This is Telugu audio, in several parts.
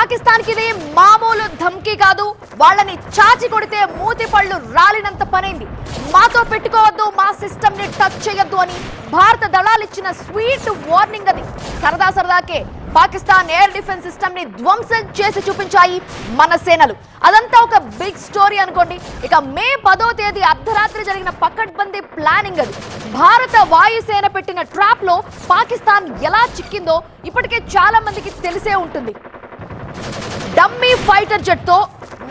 పాకిస్తాన్ కి ఇది మామూలు ధమ్కీ కాదు. వాళ్ళని చాచి కొడితే మూతి పళ్ళు రాలినంత పనైంది. మాతో పెట్టుకోవద్దు, మా సిస్టమ్ ని టచ్ చేయొద్దు అని భారత దళాలు ఇచ్చిన స్వీట్ వార్నింగ్ అది. సరదాకే పాకిస్తాన్ ఎయిర్ డిఫెన్స్ సిస్టమ్ ని ధ్వంసం చేసి చూపించాయి మన సేనలు. అదంతా ఒక బిగ్ స్టోరీ అనుకోండి. ఇక మే 10వ తేదీ అర్ధరాత్రి జరిగిన పకడ్బందీ ప్లానింగ్ అది. భారత వాయుసేన పెట్టిన ట్రాప్ లో పాకిస్తాన్ ఎలా చిక్కిందో ఇప్పటికే చాలా మందికి తెలిసే ఉంటుంది. డమ్మీ ఫైటర్ జెట్ తో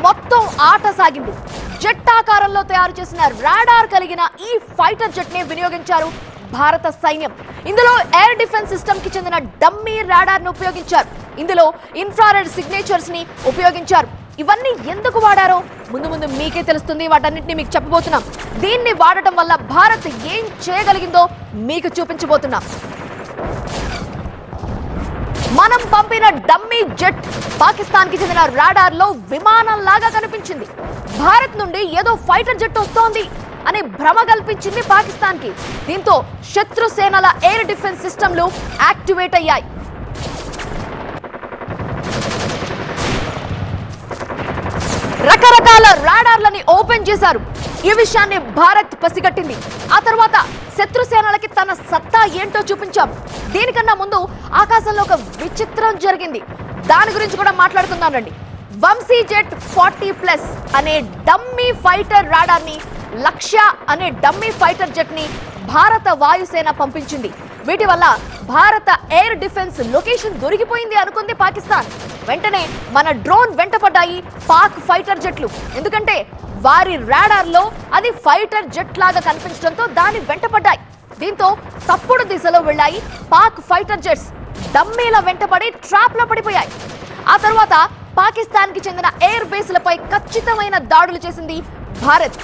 మొత్తం ఆట సాగింది. జెట్ ఆకారంలో తయారు చేసిన రాడార్ కలిగిన ఈ ఫైటర్ జెట్ ని వినియోగించారు భారత సైన్యం. ఇందులో ఎయిర్ డిఫెన్స్ సిస్టమ్ కి చెందిన డమ్మీ రాడార్ ను ఉపయోగించారు. ఇందులో ఇన్ఫ్రారెడ్ సిగ్నేచర్స్ ని ఉపయోగించారు. ఇవన్నీ ఎందుకు వాడారో ముందు మీకే తెలుస్తుంది. వాటన్నిటిని మీకు చెప్పబోతున్నాం. దీన్ని వాడటం వల్ల భారత్ ఏం చేయగలిగిందో మీకు చూపించబోతున్నాం. మనం పంపిన డమ్మీ జెట్ పాకిస్తాన్ కి చెందిన రాడార్ లో విమానం లాగా కనిపించింది. భారత్ నుండి ఏదో ఫైటర్ జెట్ వస్తోంది అని భ్రమ కల్పించింది పాకిస్తాన్ కి. దీంతో శత్రు సేనల ఎయిర్ డిఫెన్స్ సిస్టమ్లు యాక్టివేట్ అయ్యాయి. రకరకాల రాడార్లని ఓపెన్ చేశారు. ఈ విషయాన్ని భారత్ పసిగట్టింది. ఆ తర్వాత శత్రు సేనలకి తన సత్తా ఏంటో చూపించాం. దీనికన్నా ముందు ఆకాశంలో ఒక విచిత్రం జరిగింది. దాని గురించి కూడా మాట్లాడుకుందాం రండి. వంశీ జెట్ 40+ అనే డమ్మీ ఫైటర్ రాడార్ ని, లక్ష్య అనే డమ్మీ ఫైటర్ జెట్ ని భారత వాయుసేన పంపించింది. వీటి వల్ల భారత ఎయిర్ డిఫెన్స్ లొకేషన్ దొరికిపోయింది అనుకుంది పాకిస్తాన్. వెంటనే మన డ్రోన్ వెంటపడ్డాయి పాక్ ఫైటర్ జెట్లు. ఎందుకంటే వారి రాడార్ లో అది ఫైటర్ జెట్ లాగా కనిపించడంతో దాని వెంటపడ్డాయి. దీంతో తప్పుడు దిశలో వెళ్ళాయి పాక్ ఫైటర్ జెట్స్. డమ్మీల వెంటపడి ట్రాప్ లో పడిపోయాయి. ఆ తర్వాత పాకిస్తాన్ కి చెందిన ఎయిర్ బేస్లపై ఖచ్చితమైన దాడులు చేసింది భారత్.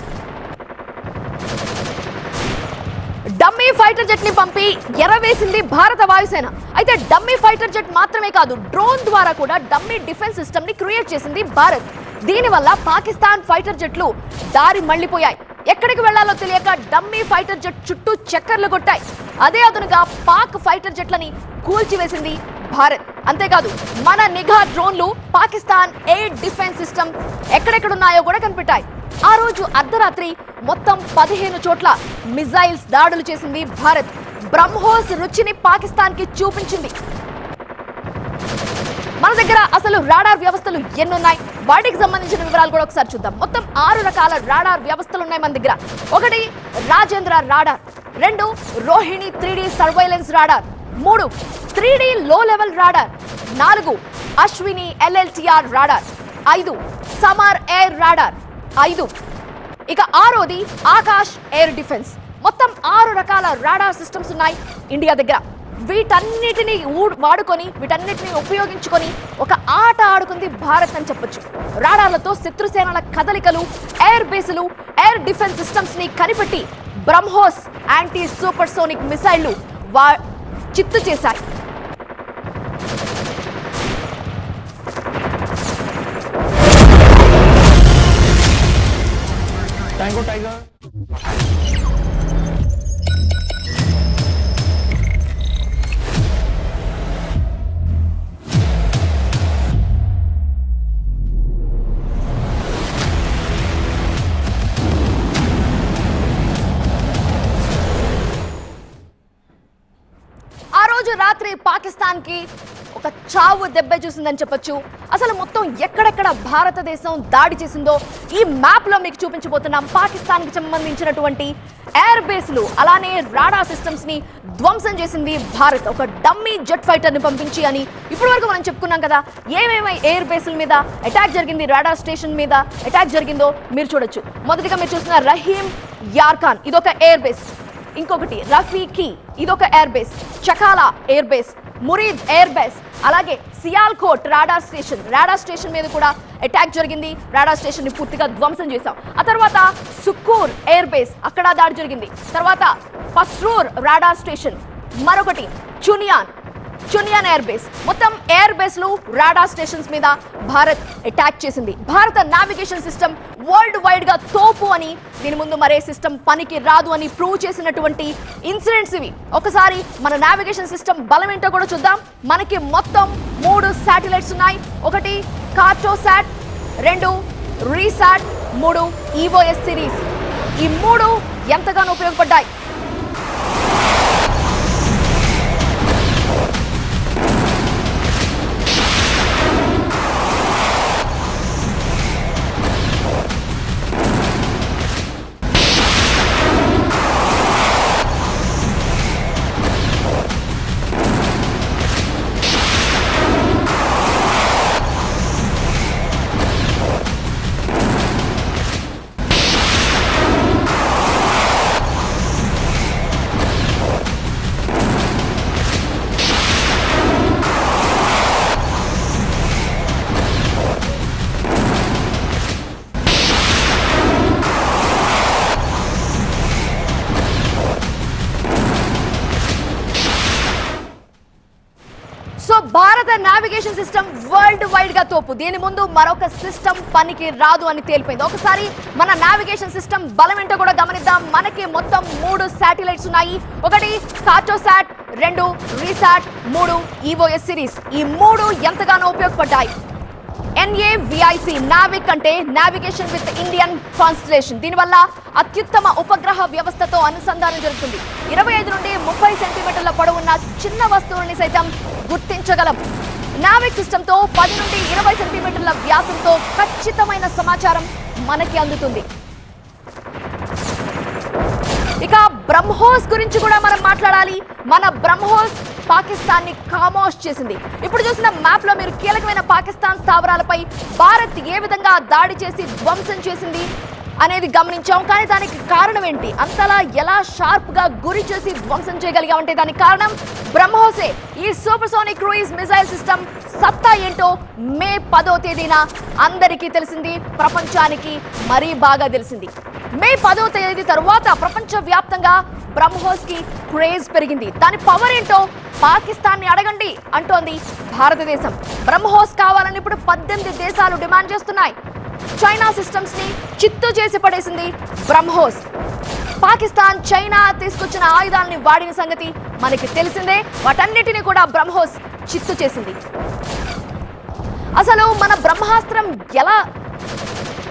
డమ్మీ ఫైటర్ జెట్ ని పంపి ఎరవేసింది భారత వాయుసేన. అయితే డమ్మీ ఫైటర్ జెట్ మాత్రమే కాదు, డ్రోన్ ద్వారా కూడా డమ్మీ డిఫెన్స్ సిస్టమ్ ని క్రియేట్ చేసింది భారత్. దీనివల్ల పాకిస్తాన్ ఫైటర్ జెట్లు దారి మళ్లిపోయాయి. ఎక్కడికి వెళ్లాలో తెలియక డమ్మీ ఫైటర్ జెట్ చుట్టూ చక్కర్లు కొట్టాయి. అదే అదునుగా పాక్ ఫైటర్ జెట్లని కూల్చివేసింది భారత్. అంతేకాదు మన నిఘా డ్రోన్లు పాకిస్తాన్ ఎయిర్ డిఫెన్స్ సిస్టమ్ ఎక్కడెక్కడున్నాయో కూడా కనిపెట్టాయి. ఆ రోజు అర్ధరాత్రి మొత్తం 15 చోట్ల మిజైల్స్ దాడులు చేసింది భారత్. బ్రహ్మోస్ రుచిని పాకిస్తాన్ కి చూపించింది. మన దగ్గర అసలు రాడార్ వ్యవస్థలు ఎన్నున్నాయి, వాటికి సంబంధించిన వివరాలు కూడా ఒకసారి చూద్దాం. మొత్తం 6 రకాల రాడార్ వ్యవస్థలు ఉన్నాయి మన దగ్గర. 1 Rajendra radar, 2 Rohini 3D surveillance radar, 3 3D low level radar, 4 Ashwini LLTR radar, 5 Samar air radar, 5 ఇక 6ది ఆకాష్ ఎయిర్ డిఫెన్స్. మొత్తం 6 రకాల రాడార్ సిస్టమ్స్ ఉన్నాయి ఇండియా దగ్గర. వీటన్నిటిని వాడుకొని, వీటన్నిటిని ఉపయోగించుకొని ఒక ఆట ఆడుకుంది భారత్ అని చెప్పొచ్చు. రాడార్లతో శత్రుసేనల కదలికలు, ఎయిర్ బేసులు, ఎయిర్ డిఫెన్స్ సిస్టమ్స్ ని కనిపెట్టి బ్రహ్మోస్ యాంటీ సూపర్ సోనిక్ మిసైళ్లు చిత్తు చేశాయి. Tango Tiger. ఆ రోజు రాత్రి పాకిస్తాన్ కి ఒక చావు దెబ్బ చూసిందని చెప్పొచ్చు. అసలు మొత్తం ఎక్కడెక్కడ భారతదేశం దాడి చేసిందో ఈ మ్యాప్ లో మీకు చూపించబోతున్నాం. పాకిస్తాన్ కి సంబంధించినటువంటి ఎయిర్ బేస్లు, అలానే రాడార్ సిస్టమ్స్ ని ధ్వంసం చేసింది భారత్ ఒక డమ్మీ జెట్ ఫైటర్ ని పంపించి అని. ఇప్పటి వరకు మనం చెప్పుకున్నాం కదా ఏమేమి ఎయిర్ బేస్ల మీద అటాక్ జరిగింది, రాడార్ స్టేషన్ మీద అటాక్ జరిగిందో మీరు చూడొచ్చు. మొదటిగా మీరు చూస్తున్న రహీం యార్ఖాన్, ఇదొక ఎయిర్ బేస్. ఇంకొకటి రఫీకి, ఇదొక air base. Chaklala air base, Murid air base, అలాగే సియాల్కోట్ రాడార్ స్టేషన్ మీద కూడా అటాక్ జరిగింది. రాడార్ స్టేషన్ ని పూర్తిగా ధ్వంసం చేశాం. ఆ తర్వాత సుక్కూర్ ఎయిర్ బేస్, అక్కడ దాడి జరిగింది. తర్వాత పస్రూర్ రాడార్ స్టేషన్, మరొకటి చునియాన్, చునియాన్ ఎయిర్ బేస్, మొత్తం ఎయిర్ బేస్లు రాడార్ స్టేషన్స్ మీద భారత్ అటాక్ చేసింది. భారత నావిగేషన్ సిస్టమ్ వరల్డ్ వైడ్ గా తోపు అని, దీని ముందు మరే సిస్టమ్ పనికి రాదు అని ప్రూవ్ చేసినటువంటి ఇన్సిడెంట్స్ ఇవి. ఒకసారి మన నావిగేషన్ సిస్టమ్ బలం ఏంటో కూడా చూద్దాం. మనకి మొత్తం 3 శాటిలైట్స్ ఉన్నాయి. 1 కార్టోసాట్, 2 రీసాట్, 3 ఈవోఎస్ సిరీస్. ఈ 3 ఎంతగానో ఉపయోగపడ్డాయి. సో భారత నావిగేషన్ సిస్టమ్ వరల్డ్ వైడ్ గా తోపు, దీని ముందు మరొక సిస్టమ్ పనికి రాదు అని తేలిపోయింది. ఒకసారి మన నావిగేషన్ సిస్టమ్ బలం ఏంటో కూడా గమనిద్దాం. మనకి మొత్తం 3 శాటిలైట్స్ ఉన్నాయి. 1 కార్టోసాట్, 2 రీసాట్, 3 ఈవోఎస్ సిరీస్. ఈ 3 ఎంతగానో ఉపయోగపడ్డాయి. NAVIC నావిక్ అంటే నావిగేషన్ విత్ ఇండియన్ కాన్స్టలేషన్. దీనివల్ల అత్యుత్తమ ఉపగ్రహ వ్యవస్థతో అనుసంధానం జరుగుతుంది. 25 నుండి 30 సెంటీమీటర్ల పొడవున్న చిన్న వస్తువుల్ని సైతం గుర్తించగలం. నావిక్ సిస్టమ్ తో 10 నుండి 20 సెంటీమీటర్ల వ్యాసంతో ఖచ్చితమైన సమాచారం మనకి అందుతుంది. ఇక బ్రహ్మోస్ గురించి కూడా మనం మాట్లాడాలి. మన బ్రహ్మోస్ పాకిస్తాన్ ని ఖామోష్ చేసింది. ఇప్పుడు చూసిన మ్యాప్ లో మీరు కీలకమైన పాకిస్తాన్ స్థావరాలపై భారత్ ఏ విధంగా దాడి చేసి ధ్వంసం చేసింది అనేది గమనించాం. కానీ దానికి కారణం ఏంటి? అంతలా ఎలా షార్ప్ గా గురి చేసి ధ్వంసం చేయగలిగామంటే దానికి కారణం బ్రహ్మోసే. ఈ సూపర్సోనిక్ క్రూయిజ్ మిసైల్ సిస్టమ్ సత్తా ఏంటో మే 10వ తేదీన అందరికీ తెలిసింది, ప్రపంచానికి మరీ బాగా తెలిసింది. మే 10వ తేదీ తరువాత ప్రపంచ వ్యాప్తంగా బ్రహ్మోస్ కి క్రేజ్ పెరిగింది. దాని పవర్ ఏంటో పాకిస్తాన్ ని అడగండి అంటోంది భారతదేశం. బ్రహ్మోస్ కావాలని ఇప్పుడు 18 దేశాలు డిమాండ్ చేస్తున్నాయి. చైనా సిస్టమ్స్ ని చిత్తు చేసి పడేసింది బ్రహ్మోస్. పాకిస్తాన్ చైనా తీసుకొచ్చిన ఆయుధాలని వాడిన సంగతి మనకి తెలిసిందే. వాటన్నిటిని కూడా బ్రహ్మోస్ చిత్తు చేసింది. అసలు మన బ్రహ్మాస్త్రం ఎలా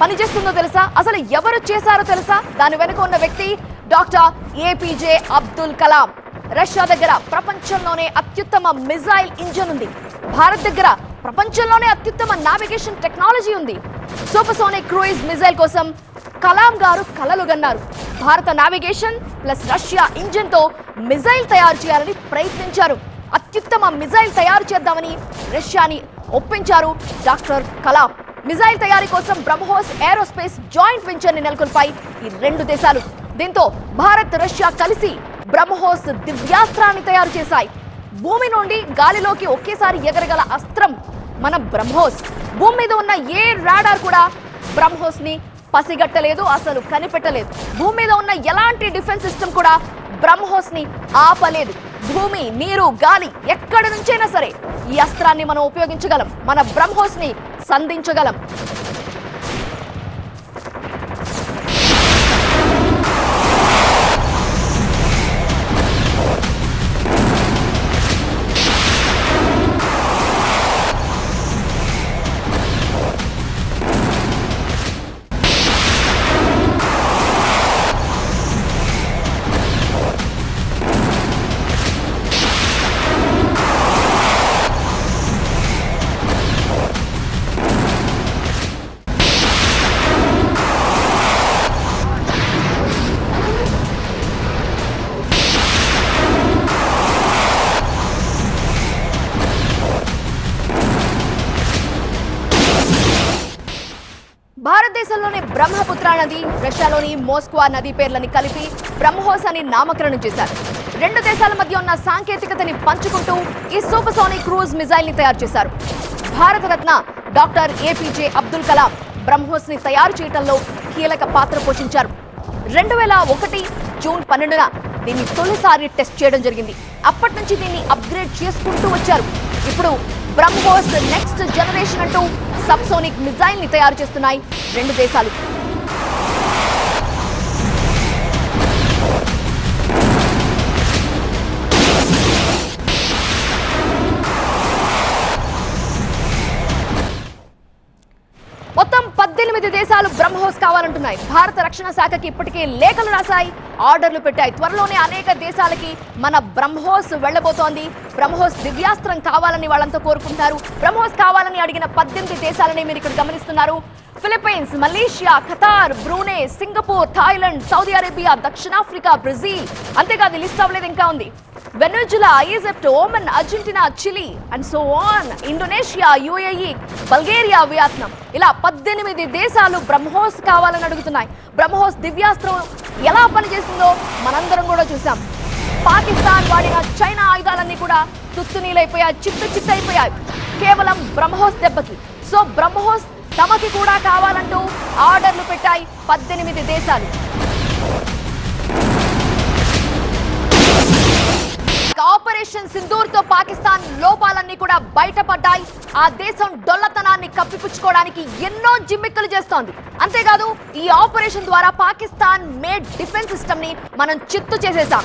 పనిచేస్తుందో తెలుసా? అసలు ఎవరు చేశారో తెలుసా? దాని వెనుక ఉన్న వ్యక్తి doctor APJ Abdul Kalam. Russia దగ్గర ప్రపంచంలోనే అత్యుత్తమ మిసైల్ ఇంజిన్ ఉంది. భారత్ దగ్గర ప్రపంచంలోనే అత్యుత్తమ నావిగేషన్ టెక్నాలజీ ఉంది. సూపర్సోనిక్ క్రూయిజ్ మిసైల్ కోసం కలాం గారు కలలు గన్నారు. భారత నావిగేషన్ ప్లస్ రష్యా ఇంజిన్ తో మిసైల్ తయారు చేయాలని ప్రయత్నించారు. అత్యుత్తమ మిసైల్ తయారు చేద్దామని రష్యాని ఒప్పించారు డాక్టర్ కలాం. మిసైల్ తయారీ కోసం బ్రహ్మోస్ ఏరోస్పేస్ జాయింట్ వెంచర్ ని నెలకొల్పాయి ఈ 2 దేశాలు. దీంతో భారత్ రష్యా కలిసి బ్రహ్మోస్ దివ్యాస్త్రాన్ని తయారు చేశాయి. భూమి నుండి గాలిలోకి ఒకేసారి ఎగరగల అస్త్రం మన బ్రహ్మోస్. భూమి మీద ఉన్న ఏ రాడార్ కూడా బ్రహ్మోస్ ని పసిగట్టలేదు, అసలు కనిపెట్టలేదు. భూమి మీద ఉన్న ఎలాంటి డిఫెన్స్ సిస్టమ్ కూడా బ్రహ్మోస్ ని ఆపలేదు. భూమి, నీరు, గాలి ఎక్కడి నుంచైనా సరే ఈ అస్త్రాన్ని మనం ఉపయోగించగలం. మన బ్రహ్మోస్ ని సంధించగలం. భారతదేశంలోని బ్రహ్మపుత్ర నది, రష్యాలోని మోస్క్వా నది పేర్లని కలిపి బ్రహ్మోస్ అని నామకరణం చేశారు. 2 దేశాల మధ్య ఉన్న సాంకేతికతని పంచుకుంటూ ఈ సూపర్సోనిక్ క్రూజ్ మిసైల్ ని తయారు చేశారు. భారతరత్న డాక్టర్ APJ అబ్దుల్ కలాం బ్రహ్మోస్ ని తయారు చేయడంలో కీలక పాత్ర పోషించారు. 2001 జూన్ 12న దీన్ని తొలిసారి టెస్ట్ చేయడం జరిగింది. అప్పటి నుంచి దీన్ని అప్గ్రేడ్ చేసుకుంటూ వచ్చారు. ఇప్పుడు బ్రహ్మోస్ నెక్స్ట్ జనరేషన్ అంటూ సబ్సోనిక్ మిజైల్ ని తయారు చేస్తున్నాయి రెండు దేశాలు. మొత్తం 18 దేశాలు బ్రహ్మోస్ కావాలంటున్నాయి. భారత రక్షణ శాఖకి ఇప్పటికే లేఖలు రాశాయి, ఆర్డర్లు పెట్టాయి. త్వరలోనే అనేక దేశాలకి మన బ్రహ్మోస్ వెళ్లబోతోంది. బ్రహ్మోస్ దివ్యాస్త్రం కావాలని వాళ్ళంతా కోరుకుంటారు. బ్రహ్మోస్ కావాలని అడిగిన 18 దేశాలని మీరు ఇక్కడ గమనిస్తున్నారు. Philippines, Malaysia, Qatar, Brunei, Singapore, Thailand, Saudi Arabia, దక్షిణాఫ్రికా, బ్రెజిల్, అంతేకాదు లిస్ట్ అవ్వలేదు, ఇంకా ఉంది. Venezuela, Egypt, Oman, Argentina, Chile and so on, Indonesia, UAE, Bulgaria, Vietnam, ఇలా 18 దేశాలు బ్రహ్మోస్ కావాలని అడుగుతున్నాయి. బ్రహ్మోస్ దివ్యాస్త్రం ఎలా పనిచేస్తుందో మనందరం కూడా చూసాం. పాకిస్తాన్ వాడిన చైనా ఆయుధాలన్నీ కూడా తుత్తునీలైపోయాయి, చిత్తైపోయాయి కేవలం బ్రహ్మోస్ దెబ్బకి. సో బ్రహ్మోస్ తమకి కూడా కావాలంటూ ఆర్డర్లు పెట్టాయి 18 దేశాలు. ఆపరేషన్ సింధూర్ తో పాకిస్తాన్ లోపాలన్నీ కూడా బయటపడ్డాయి. ఆ దేశం డొల్లతనాన్ని కప్పిపుచ్చుకోవడానికి ఎన్నో జిమ్మిక్కులు చేస్తోంది. అంతేకాదు ఈ ఆపరేషన్ ద్వారా పాకిస్తాన్ మేడ్ డిఫెన్స్ సిస్టమ్ ని మనం చిత్తు చేసేసాం.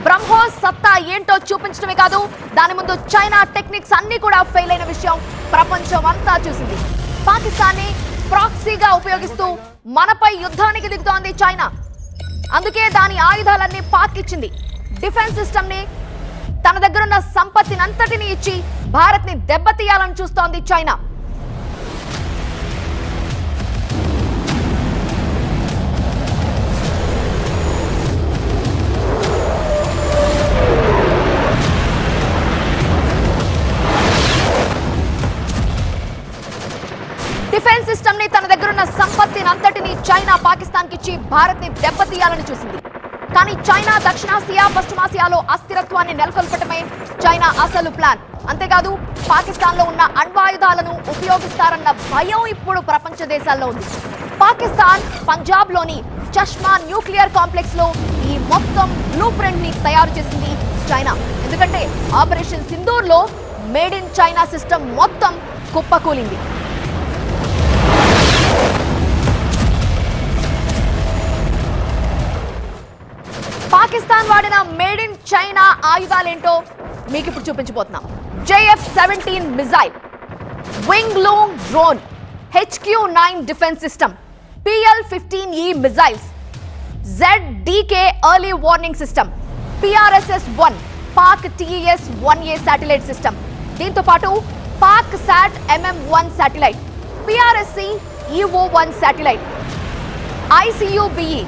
బ్రహ్మోస్ సత్తా ఏంటో చూపించడమే కాదు, దాని ముందు చైనా టెక్నిక్స్ అన్ని కూడా ఫెయిల్ అయిన విషయం ప్రపంచం అంతా చూసింది. పాకిస్తాన్ ని ప్రాక్సీగా ఉపయోగిస్తూ మనపై యుద్ధానికి దిగుతోంది చైనా. అందుకే దాని ఆయుధాలన్నీ పాక్ ఇచ్చింది. డిఫెన్స్ సిస్టమ్ ని, తన దగ్గరున్న సంపత్తిని అంతటిని ఇచ్చి భారత్ ని దెబ్బతీయాలని చూస్తోంది చైనా. డిఫెన్స్ సిస్టమ్ ని, తన దగ్గరున్న సంపత్తిని అంతటిని చైనా పాకిస్తాన్ కి ఇచ్చి భారత్ ని దెబ్బతీయాలని చూసింది. కానీ చైనా దక్షిణాసియా, పశ్చిమాసియాలో అస్థిరత్వాన్ని నెలకొల్పటమే చైనా అసలు ప్లాన్. అంతేకాదు పాకిస్తాన్ లో ఉన్న అణ్వాయుధాలను ఉపయోగిస్తారన్న భయం ఇప్పుడు ప్రపంచ దేశాల్లో ఉంది. పాకిస్తాన్ పంజాబ్ లోని చష్మా న్యూక్లియర్ కాంప్లెక్స్ లో ఈ మొత్తం బ్లూ ప్రింట్ ని తయారు చేసింది చైనా. ఎందుకంటే ఆపరేషన్ సింధూర్ లో మేడ్ ఇన్ చైనా సిస్టమ్ మొత్తం కుప్పకూలింది. పాకిస్తాన్ వాడిన మేడ్ ఇన్ చైనా ఆయుధాలేంటో మీకు ఇప్పుడు చూపించబోతున్నాం. JF-17 missile, wing Loong drone, HQ-9 defence system, PL-15E missiles, ZDK early warning system, PRSS-1 Pak TES-1A satellite system, దీంతో పాటు పాక్ సాట్ MM-1 satellite, PRSC EO-1 satellite, ICUBE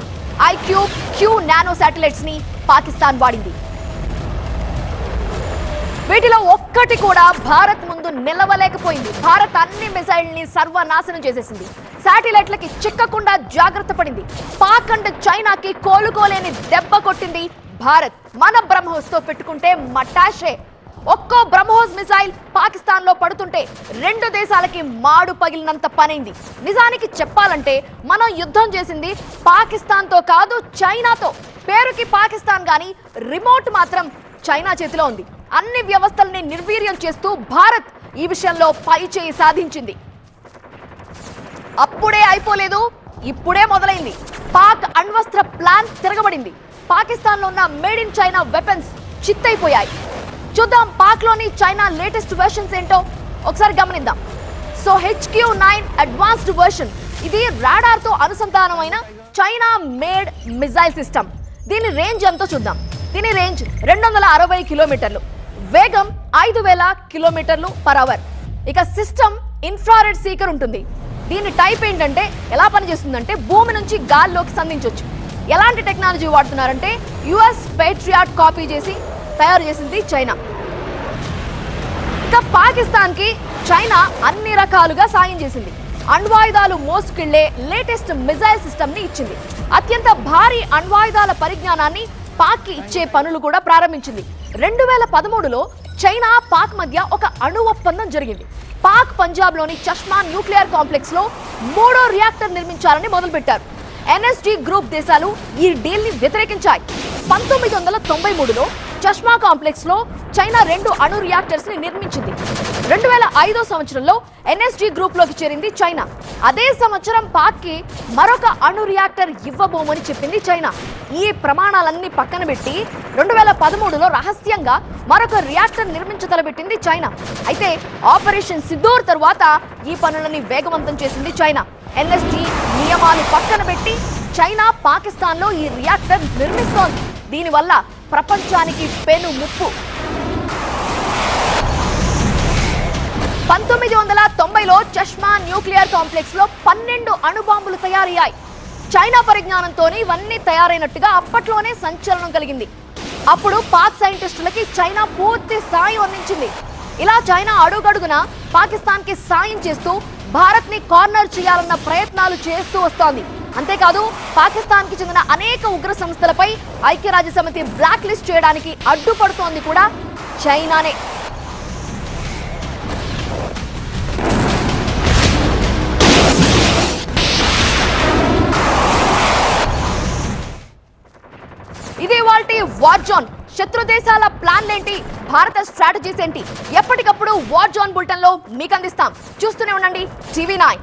IQ-Q nano satellites ని పాకిస్తాన్ వాడింది. వీటిలో ఒక్కటి కూడా భారత్ ముందు నిలవలేకపోయింది. భారత్ అన్ని మిసైల్ ని సర్వనాశనం చేసేసింది. శాటిలైట్లకి చిక్కకుండా జాగ్రత్త పడింది. పాక్ అండ్ చైనాకి కోలుకోలేని దెబ్బ కొట్టింది భారత్. మన బ్రహ్మోస్ తో పెట్టుకుంటే మటాషే. ఒక్కో బ్రహ్మోస్ మిసైల్ పాకిస్తాన్ లో పడుతుంటే రెండు దేశాలకి మాడు పగిలినంత పనైంది. నిజానికి చెప్పాలంటే మనం యుద్ధం చేసింది పాకిస్తాన్ తో కాదు, చైనాతో. పేరుకి పాకిస్తాన్ గాని రిమోట్ మాత్రం చైనా చేతిలో ఉంది. అన్ని వ్యవస్థల్ని నిర్వీర్యం చేస్తూ భారత్ ఈ విషయంలో పై చేయి సాధించింది. అప్పుడే అయిపోలేదు, ఇప్పుడే మొదలైంది. పాక్ అణ్వస్త్ర ప్లాన్ తిరగబడింది. పాకిస్తాన్ లో ఉన్న మేడ్ ఇన్ చైనా వెపన్స్ చిత్తైపోయాయి. చూద్దాం పాక్ లోని చైనా లేటెస్ట్ వెర్షన్స్ ఏంటో ఒకసారి గమనిద్దాం. సో HQ-9 అడ్వాన్స్డ్ వెర్షన్, ఇది రాడార్ తో అనుసంధానమైన చైనా మేడ్ మిజైల్ సిస్టమ్. దీని రేంజ్ ఎంతో చూద్దాం. దీని రేంజ్ 260 కిలోమీటర్లు, వేగం 5000 కిలోమీటర్లు పర్ అవర్. ఇక సిస్టమ్ ఇన్ఫ్రారెడ్ సీకర్ ఉంటుంది. దీని టైప్ ఏంటంటే ఎలా పనిచేస్తుందంటే భూమి నుంచి గాల్లోకి సంధించవచ్చు. ఎలాంటి టెక్నాలజీ వాడుతున్నారంటే US పేట్రియాట్ కాపీ చేసి తయారు చేసింది చైనా. ఇక పాకిస్తాన్ కి చైనా అన్ని రకాలుగా సాయం చేసింది. అణ్వాయుధాలు మోసుకెళ్లే లేటెస్ట్ మిజైల్ సిస్టమ్ ని ఇచ్చింది. అత్యంత భారీ అణ్వాయుధాల పరిజ్ఞానాన్ని పాక్ కి ఇచ్చే పనులు కూడా ప్రారంభించింది. 2013లో చైనా పాక్ మధ్య ఒక అణు ఒప్పందం జరిగింది. పాక్ పంజాబ్ లోని చష్మా న్యూక్లియర్ కాంప్లెక్స్ లో 3వ రియాక్టర్ నిర్మించాలని మొదలుపెట్టారు. NSG గ్రూప్ దేశాలు ఈ డీల్ ని వ్యతిరేకించాయి. 1993లో చష్మా కాంప్లెక్స్ లో చైనా 2 అణు రియాక్టర్స్ ని నిర్మించింది. 2005 సంవత్సరంలో ఎన్ఎస్జీ గ్రూప్ లోకి చేరింది చైనా. అదే సంవత్సరం పాక్ కి మరొక అణు రియాక్టర్ ఇవ్వబోమని చెప్పింది చైనా. ఈ ప్రమాణాలన్నీ పక్కన పెట్టి 2013లో రహస్యంగా మరొక రియాక్టర్ నిర్మించతలబెట్టింది చైనా. అయితే ఆపరేషన్ సింధూర్ తర్వాత ఈ పనులని వేగవంతం చేసింది చైనా. ఎన్ఎస్జీ నియమాలు పక్కన పెట్టి చైనా పాకిస్తాన్ లో ఈ రియాక్టర్ నిర్మిస్తోంది. దీనివల్ల ప్రపంచానికి పెను ముప్పు. 1990లో చష్మా న్యూక్లియర్ కాంప్లెక్స్ లో 12 అణుబాంబులు తయారయ్యాయి. చైనా పరిజ్ఞానంతో ఇవన్నీ తయారైనట్టుగా అప్పట్లోనే సంచలనం కలిగింది. అప్పుడు పాక్ సైంటిస్టులకి చైనా పూర్తి సాయం అందించింది. ఇలా చైనా అడుగడుగునా పాకిస్తాన్ కి సాయం చేస్తూ భారత్ ని కార్నర్ చేయాలన్న ప్రయత్నాలు చేస్తూ వస్తోంది. అంతేకాదు పాకిస్తాన్ కి చెందిన అనేక ఉగ్ర సంస్థలపై ఐక్యరాజ్య సమితి బ్లాక్ లిస్ట్ చేయడానికి అడ్డుపడుతోంది కూడా చైనానే. ఇది వాల్టి వార్ జోన్. శత్రు దేశాల ప్లాన్లేంటి, భారత స్ట్రాటజీస్ ఏంటి, ఎప్పటికప్పుడు వార్ జోన్ బులెటిన్ లో మీకు అందిస్తాం. చూస్తూనే ఉండండి టీవీ 9.